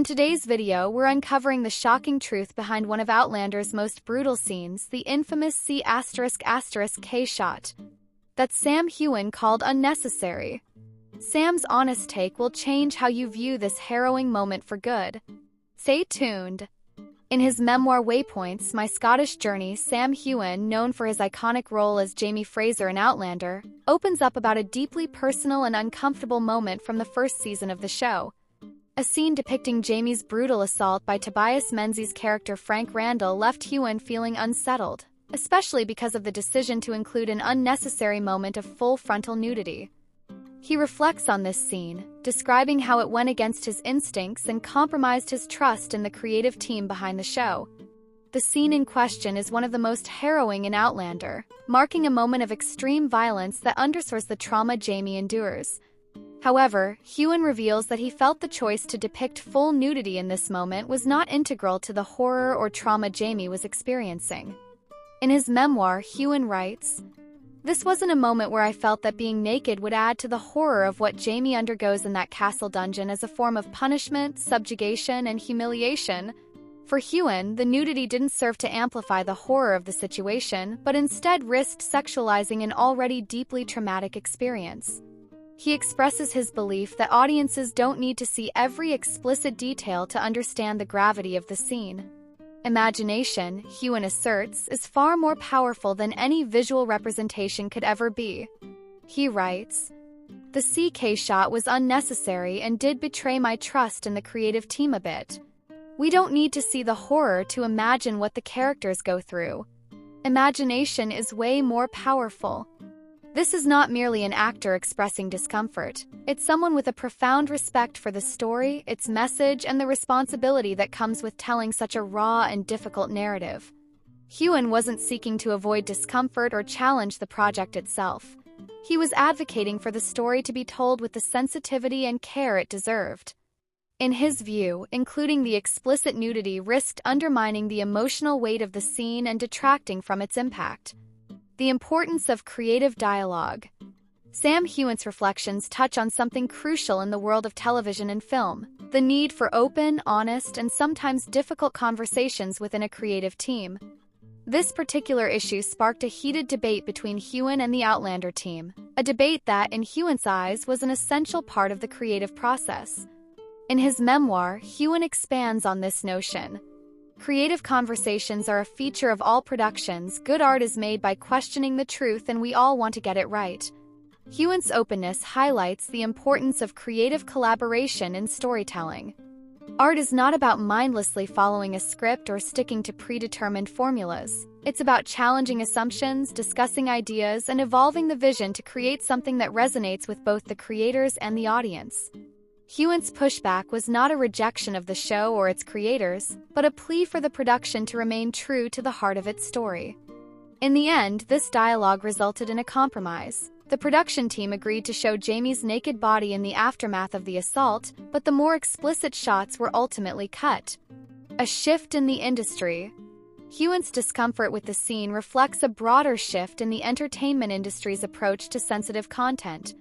In today's video, we're uncovering the shocking truth behind one of Outlander's most brutal scenes, the infamous C***K shot that Sam Heughan called unnecessary. Sam's honest take will change how you view this harrowing moment for good. Stay tuned. In his memoir Waypoints, My Scottish Journey, Sam Heughan, known for his iconic role as Jamie Fraser in Outlander, opens up about a deeply personal and uncomfortable moment from the first season of the show. A scene depicting Jamie's brutal assault by Tobias Menzies' character Frank Randall left Heughan feeling unsettled, especially because of the decision to include an unnecessary moment of full frontal nudity. He reflects on this scene, describing how it went against his instincts and compromised his trust in the creative team behind the show. The scene in question is one of the most harrowing in Outlander, marking a moment of extreme violence that underscores the trauma Jamie endures. However, Heughan reveals that he felt the choice to depict full nudity in this moment was not integral to the horror or trauma Jamie was experiencing. In his memoir, Heughan writes, "This wasn't a moment where I felt that being naked would add to the horror of what Jamie undergoes in that castle dungeon as a form of punishment, subjugation, and humiliation." For Heughan, the nudity didn't serve to amplify the horror of the situation, but instead risked sexualizing an already deeply traumatic experience. He expresses his belief that audiences don't need to see every explicit detail to understand the gravity of the scene. Imagination, Heughan asserts, is far more powerful than any visual representation could ever be. He writes, "The CK shot was unnecessary and did betray my trust in the creative team a bit. We don't need to see the horror to imagine what the characters go through. Imagination is way more powerful." This is not merely an actor expressing discomfort. It's someone with a profound respect for the story, its message, and the responsibility that comes with telling such a raw and difficult narrative. Heughan wasn't seeking to avoid discomfort or challenge the project itself. He was advocating for the story to be told with the sensitivity and care it deserved. In his view, including the explicit nudity risked undermining the emotional weight of the scene and detracting from its impact. The importance of creative dialogue. Sam Heughan's reflections touch on something crucial in the world of television and film: the need for open, honest, and sometimes difficult conversations within a creative team. This particular issue sparked a heated debate between Heughan and the Outlander team, a debate that, in Heughan's eyes, was an essential part of the creative process. In his memoir, Heughan expands on this notion. "Creative conversations are a feature of all productions. Good art is made by questioning the truth, and we all want to get it right." Heughan's openness highlights the importance of creative collaboration in storytelling. Art is not about mindlessly following a script or sticking to predetermined formulas. It's about challenging assumptions, discussing ideas, and evolving the vision to create something that resonates with both the creators and the audience. Heughan's pushback was not a rejection of the show or its creators, but a plea for the production to remain true to the heart of its story. In the end, this dialogue resulted in a compromise. The production team agreed to show Jamie's naked body in the aftermath of the assault, but the more explicit shots were ultimately cut. A shift in the industry. Heughan's discomfort with the scene reflects a broader shift in the entertainment industry's approach to sensitive content.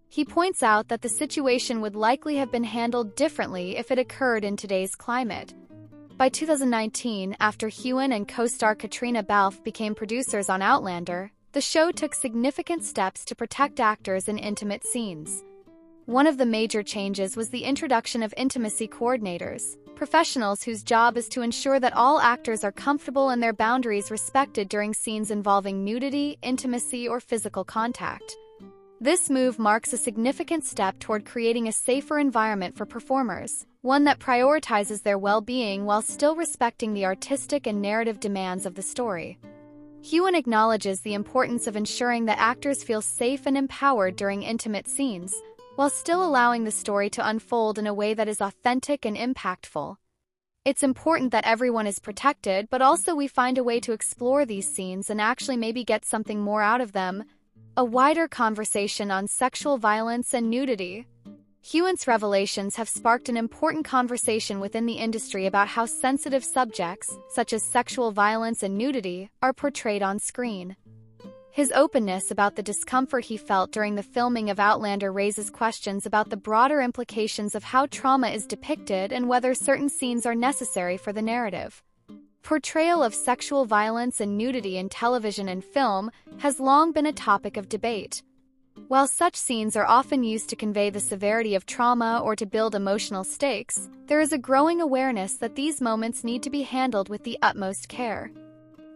He points out that the situation would likely have been handled differently if it occurred in today's climate. By 2019, after Heughan and co-star Katriona Balfe became producers on Outlander, the show took significant steps to protect actors in intimate scenes. One of the major changes was the introduction of intimacy coordinators, professionals whose job is to ensure that all actors are comfortable and their boundaries respected during scenes involving nudity, intimacy, or physical contact. This move marks a significant step toward creating a safer environment for performers, one that prioritizes their well-being while still respecting the artistic and narrative demands of the story. Heughan acknowledges the importance of ensuring that actors feel safe and empowered during intimate scenes, while still allowing the story to unfold in a way that is authentic and impactful. It's important that everyone is protected, but also we find a way to explore these scenes and actually maybe get something more out of them. A wider conversation on sexual violence and nudity. Heughan's revelations have sparked an important conversation within the industry about how sensitive subjects, such as sexual violence and nudity, are portrayed on screen. His openness about the discomfort he felt during the filming of Outlander raises questions about the broader implications of how trauma is depicted and whether certain scenes are necessary for the narrative. Portrayal of sexual violence and nudity in television and film has long been a topic of debate. While such scenes are often used to convey the severity of trauma or to build emotional stakes, there is a growing awareness that these moments need to be handled with the utmost care.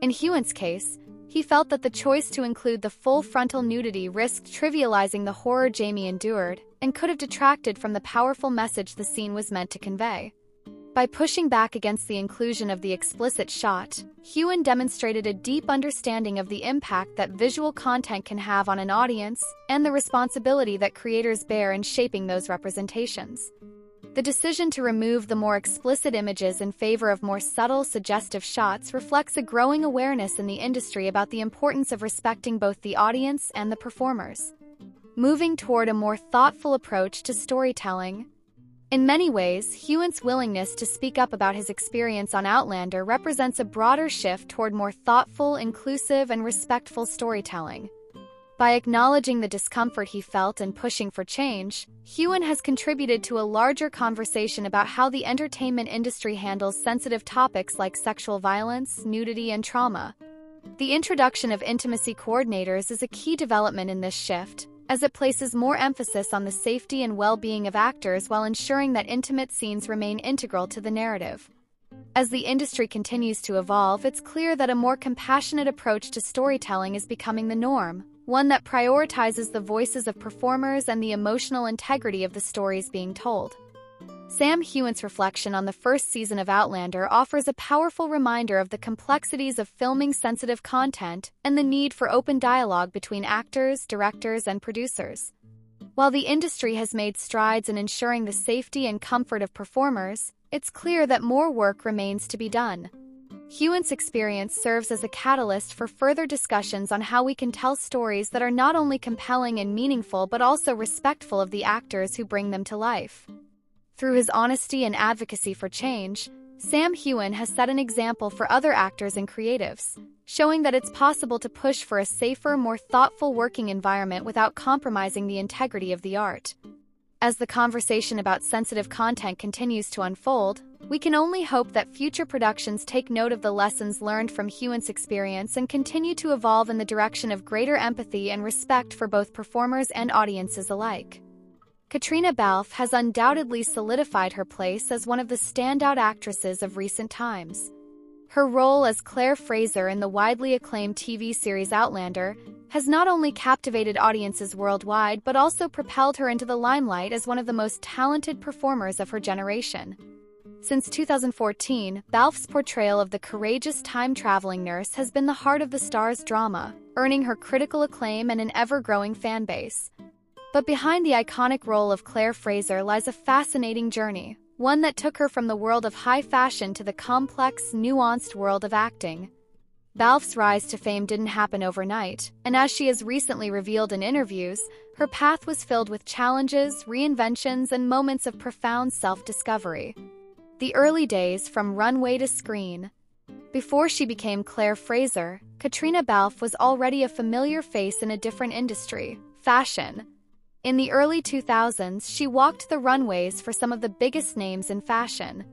In Heughan's case, he felt that the choice to include the full frontal nudity risked trivializing the horror Jamie endured and could have detracted from the powerful message the scene was meant to convey. By pushing back against the inclusion of the explicit shot, Heughan demonstrated a deep understanding of the impact that visual content can have on an audience and the responsibility that creators bear in shaping those representations. The decision to remove the more explicit images in favor of more subtle, suggestive shots reflects a growing awareness in the industry about the importance of respecting both the audience and the performers. Moving toward a more thoughtful approach to storytelling. In many ways, Heughan's willingness to speak up about his experience on Outlander represents a broader shift toward more thoughtful, inclusive, and respectful storytelling. By acknowledging the discomfort he felt and pushing for change, Heughan has contributed to a larger conversation about how the entertainment industry handles sensitive topics like sexual violence, nudity, and trauma. The introduction of intimacy coordinators is a key development in this shift, as it places more emphasis on the safety and well-being of actors while ensuring that intimate scenes remain integral to the narrative. As the industry continues to evolve, it's clear that a more compassionate approach to storytelling is becoming the norm, one that prioritizes the voices of performers and the emotional integrity of the stories being told. Sam Heughan's reflection on the first season of Outlander offers a powerful reminder of the complexities of filming sensitive content and the need for open dialogue between actors, directors, and producers. While the industry has made strides in ensuring the safety and comfort of performers, it's clear that more work remains to be done. Heughan's experience serves as a catalyst for further discussions on how we can tell stories that are not only compelling and meaningful but also respectful of the actors who bring them to life. Through his honesty and advocacy for change, Sam Heughan has set an example for other actors and creatives, showing that it's possible to push for a safer, more thoughtful working environment without compromising the integrity of the art. As the conversation about sensitive content continues to unfold, we can only hope that future productions take note of the lessons learned from Heughan's experience and continue to evolve in the direction of greater empathy and respect for both performers and audiences alike. Katriona Balfe has undoubtedly solidified her place as one of the standout actresses of recent times. Her role as Claire Fraser in the widely acclaimed TV series Outlander has not only captivated audiences worldwide but also propelled her into the limelight as one of the most talented performers of her generation. Since 2014, Balfe's portrayal of the courageous time-traveling nurse has been the heart of the star's drama, earning her critical acclaim and an ever-growing fan base. But behind the iconic role of Claire Fraser lies a fascinating journey, one that took her from the world of high fashion to the complex, nuanced world of acting. Balfe's rise to fame didn't happen overnight, and as she has recently revealed in interviews, her path was filled with challenges, reinventions, and moments of profound self-discovery. The early days from runway to screen. Before she became Claire Fraser, Katriona Balfe was already a familiar face in a different industry, fashion. In the early 2000s, she walked the runways for some of the biggest names in fashion.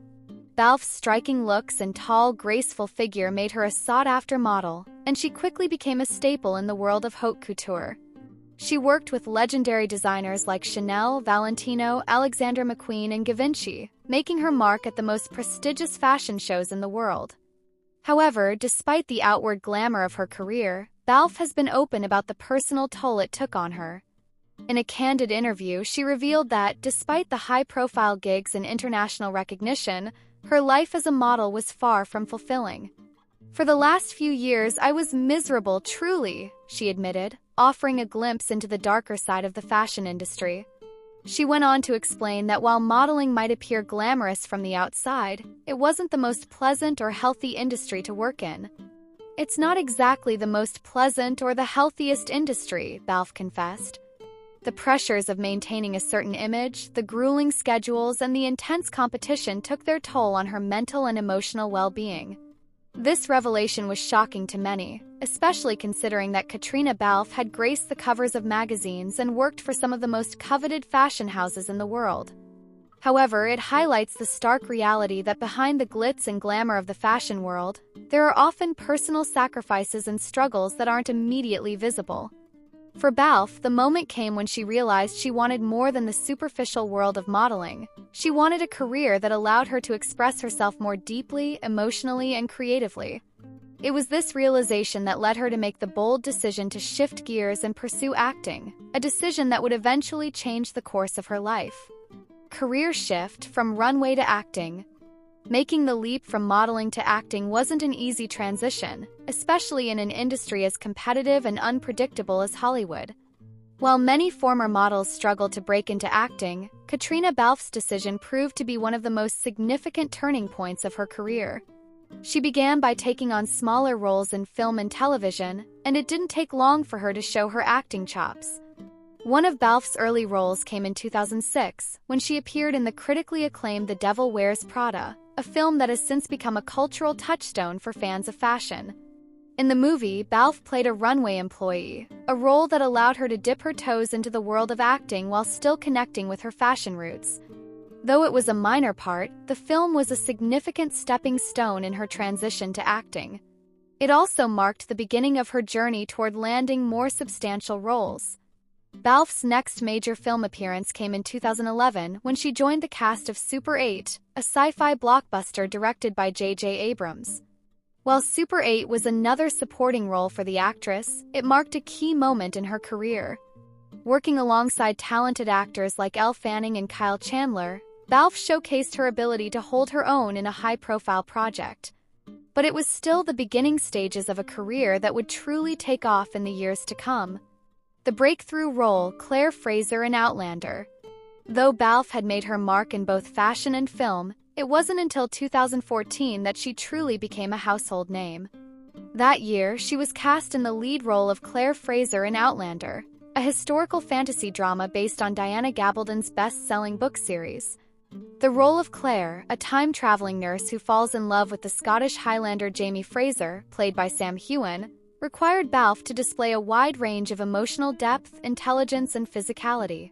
Balfe's striking looks and tall, graceful figure made her a sought-after model, and she quickly became a staple in the world of haute couture. She worked with legendary designers like Chanel, Valentino, Alexander McQueen, and Givenchy, making her mark at the most prestigious fashion shows in the world. However, despite the outward glamour of her career, Balfe has been open about the personal toll it took on her. In a candid interview, she revealed that, despite the high-profile gigs and international recognition, her life as a model was far from fulfilling. "For the last few years, I was miserable, truly," she admitted, offering a glimpse into the darker side of the fashion industry. She went on to explain that while modeling might appear glamorous from the outside, it wasn't the most pleasant or healthy industry to work in. "It's not exactly the most pleasant or the healthiest industry," Balfe confessed. The pressures of maintaining a certain image, the grueling schedules, and the intense competition took their toll on her mental and emotional well-being. This revelation was shocking to many, especially considering that Katriona Balfe had graced the covers of magazines and worked for some of the most coveted fashion houses in the world. However, it highlights the stark reality that behind the glitz and glamour of the fashion world, there are often personal sacrifices and struggles that aren't immediately visible. For Balfe, the moment came when she realized she wanted more than the superficial world of modeling. She wanted a career that allowed her to express herself more deeply, emotionally, and creatively. It was this realization that led her to make the bold decision to shift gears and pursue acting, a decision that would eventually change the course of her life. Career shift from runway to acting. Making the leap from modeling to acting wasn't an easy transition, especially in an industry as competitive and unpredictable as Hollywood. While many former models struggled to break into acting, Katriona Balfe's decision proved to be one of the most significant turning points of her career. She began by taking on smaller roles in film and television, and it didn't take long for her to show her acting chops. One of Balfe's early roles came in 2006, when she appeared in the critically acclaimed The Devil Wears Prada, a film that has since become a cultural touchstone for fans of fashion. In the movie, Balfe played a runway employee, a role that allowed her to dip her toes into the world of acting while still connecting with her fashion roots. Though it was a minor part, the film was a significant stepping stone in her transition to acting. It also marked the beginning of her journey toward landing more substantial roles. Balfe's next major film appearance came in 2011 when she joined the cast of Super 8, a sci-fi blockbuster directed by J.J. Abrams. While Super 8 was another supporting role for the actress, it marked a key moment in her career. Working alongside talented actors like Elle Fanning and Kyle Chandler, Balfe showcased her ability to hold her own in a high-profile project. But it was still the beginning stages of a career that would truly take off in the years to come. The breakthrough role, Claire Fraser in Outlander. Though Balfe had made her mark in both fashion and film, it wasn't until 2014 that she truly became a household name. That year, she was cast in the lead role of Claire Fraser in Outlander, a historical fantasy drama based on Diana Gabaldon's best-selling book series. The role of Claire, a time-traveling nurse who falls in love with the Scottish Highlander Jamie Fraser, played by Sam Heughan, required Balfe to display a wide range of emotional depth, intelligence, and physicality.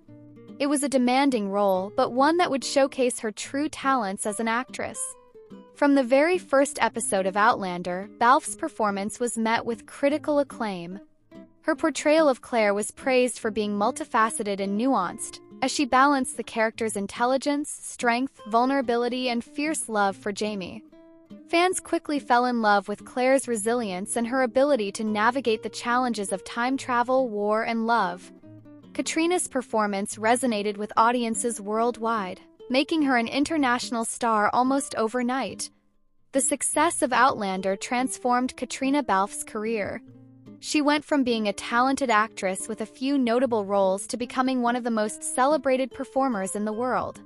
It was a demanding role, but one that would showcase her true talents as an actress. From the very first episode of Outlander, Balfe's performance was met with critical acclaim. Her portrayal of Claire was praised for being multifaceted and nuanced, as she balanced the character's intelligence, strength, vulnerability, and fierce love for Jamie. Fans quickly fell in love with Claire's resilience and her ability to navigate the challenges of time travel, war, and love. Katriona's performance resonated with audiences worldwide, making her an international star almost overnight. The success of Outlander transformed Katriona Balfe's career. She went from being a talented actress with a few notable roles to becoming one of the most celebrated performers in the world.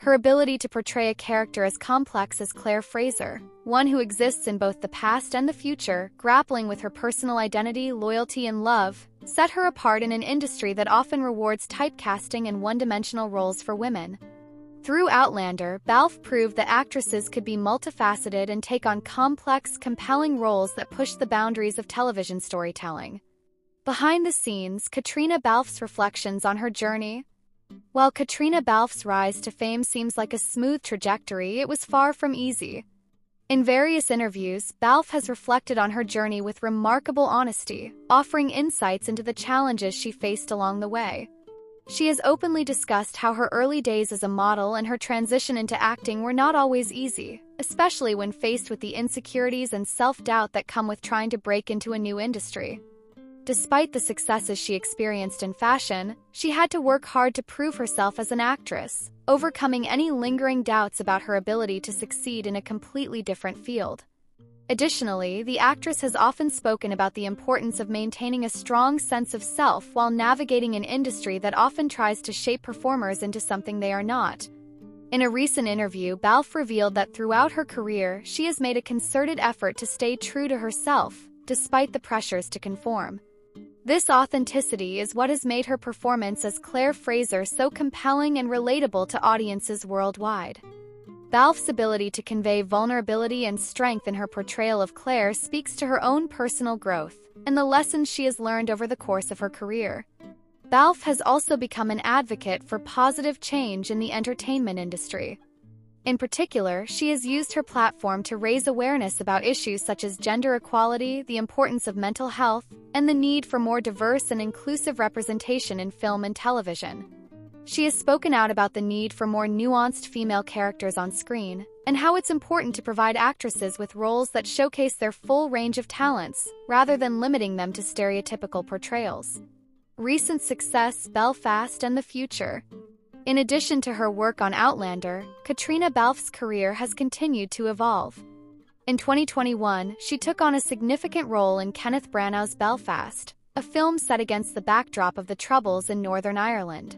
Her ability to portray a character as complex as Claire Fraser, one who exists in both the past and the future, grappling with her personal identity, loyalty, and love, set her apart in an industry that often rewards typecasting and one-dimensional roles for women. Through Outlander, Balfe proved that actresses could be multifaceted and take on complex, compelling roles that push the boundaries of television storytelling. Behind the scenes, Katriona Balfe's reflections on her journey. While Katriona Balfe's rise to fame seems like a smooth trajectory, it was far from easy. In various interviews, Balfe has reflected on her journey with remarkable honesty, offering insights into the challenges she faced along the way. She has openly discussed how her early days as a model and her transition into acting were not always easy, especially when faced with the insecurities and self-doubt that come with trying to break into a new industry. Despite the successes she experienced in fashion, she had to work hard to prove herself as an actress, overcoming any lingering doubts about her ability to succeed in a completely different field. Additionally, the actress has often spoken about the importance of maintaining a strong sense of self while navigating an industry that often tries to shape performers into something they are not. In a recent interview, Balfe revealed that throughout her career, she has made a concerted effort to stay true to herself, despite the pressures to conform. This authenticity is what has made her performance as Claire Fraser so compelling and relatable to audiences worldwide. Balfe's ability to convey vulnerability and strength in her portrayal of Claire speaks to her own personal growth and the lessons she has learned over the course of her career. Balfe has also become an advocate for positive change in the entertainment industry. In particular, she has used her platform to raise awareness about issues such as gender equality, the importance of mental health, and the need for more diverse and inclusive representation in film and television. She has spoken out about the need for more nuanced female characters on screen, and how it's important to provide actresses with roles that showcase their full range of talents, rather than limiting them to stereotypical portrayals. Recent success, Belfast, and the future. In addition to her work on Outlander, Katriona Balfe's career has continued to evolve. In 2021, she took on a significant role in Kenneth Branagh's Belfast, a film set against the backdrop of the Troubles in Northern Ireland.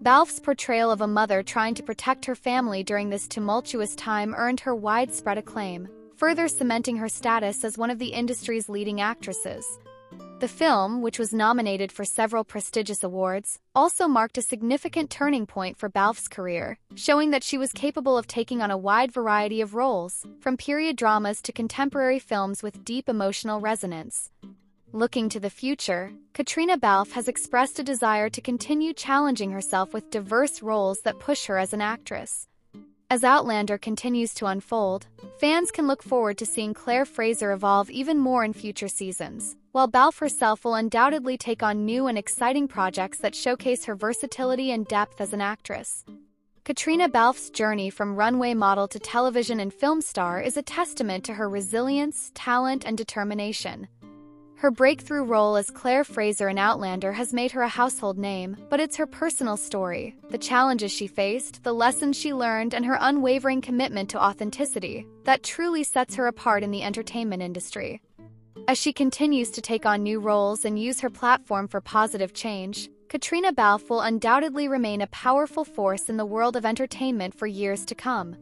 Balfe's portrayal of a mother trying to protect her family during this tumultuous time earned her widespread acclaim, further cementing her status as one of the industry's leading actresses. The film, which was nominated for several prestigious awards, also marked a significant turning point for Balfe's career, showing that she was capable of taking on a wide variety of roles, from period dramas to contemporary films with deep emotional resonance. Looking to the future, Katriona Balfe has expressed a desire to continue challenging herself with diverse roles that push her as an actress. As Outlander continues to unfold, fans can look forward to seeing Claire Fraser evolve even more in future seasons, while Balfe herself will undoubtedly take on new and exciting projects that showcase her versatility and depth as an actress. Katriona Balfe's journey from runway model to television and film star is a testament to her resilience, talent, and determination. Her breakthrough role as Claire Fraser in Outlander has made her a household name, but it's her personal story, the challenges she faced, the lessons she learned, and her unwavering commitment to authenticity that truly sets her apart in the entertainment industry. As she continues to take on new roles and use her platform for positive change, Katriona Balfe will undoubtedly remain a powerful force in the world of entertainment for years to come.